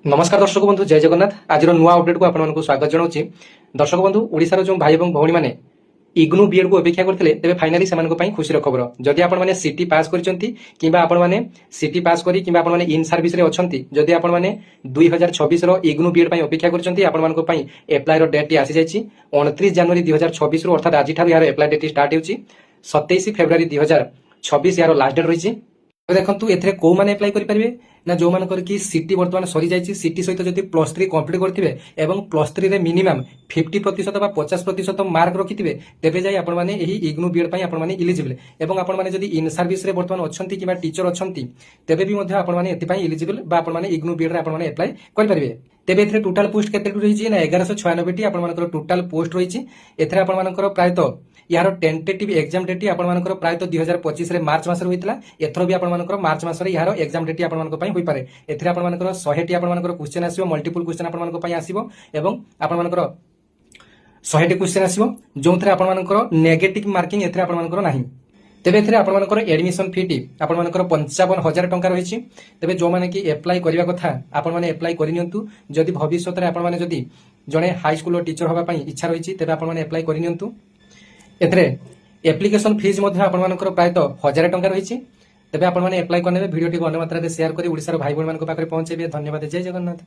नमस्कार दर्शक बंधु जय जगन्नाथ आज नुआ अपडेट को आपको स्वागत जनाऊँ। दर्शक बंधु ओडिशार जो भाई और भौणी मैंने इग्नू बीएड को अपेक्षा करते तेज फाइनाली से खुशी खबर जदि आपने सीटी पास करने सीटी पास करी इन सर्विस रे अच्छी जदि आपने 2026 इग्नू बीएड अपेक्षा कर एप्लायर डेट टी आसी जाइए 29 जनवरी 2026 अर्थात आज यार एप्लाय डेट स्टार्ट हो 27 फेब्रुआरी 2026 यार लास्ट डेट रही। देखो एथे कौ मैंने एप्लाय करेंगे ना जो मान कि सीटी बर्तमान सरी जाइए सीटी सहित जब +3 कंप्लीट करेंगे और +3 मिनिमम 50% बा 50% मार्क रखिथे तेरे जाए आपने इग्नू बीएड आपने इलिजिबल और आपने इन सर्विस बर्तमान अच्छा कि टीचर अच्छा तेरे भी आपने इलिजिबल आपने इग्नू बीएड आपने एप्लाय करेंगे। तेरे ए टोटाल पोस्ट के रही ना 1196 आपर टोटाल पोस्ट रही आपर प्रायतः यार टेंटेटिव एग्जाम डेट आपर प्रायतः 2025 मार्च मास होता एथर भी आपर मार्च मास यार एग्जाम डेट आपंपाई पारे एथेर आपर 100टी आपर क्वेश्चन आसो मल्टीपल क्वेश्चन आपर आसो और आपर 100टी क्वेश्चन आसो जो थे आपर नेगेटिव मार्किंग एथेर आपर ना तेरे एथेर आपर एडमिशन फी टी आपर 55,000 टंका रही। तेरे जो मैंने कि एप्लाय करने कथा आपने एप्लाय करनी जदि भविष्य में आपने जड़े हाईस्कूल टीचर हाँपाई इच्छा रही तेरे आपने एप्लाय करनी एथरे एप्लिकेशन फीस आपर प्रायतः 1000 टंका रही। तेरे आपने एप्लाय करने भिडियो टी अन्य मात्रा शेयर कर ओडिशार भाई भाई पाखे पहुंचे। धन्यवाद। जय जगन्नाथ।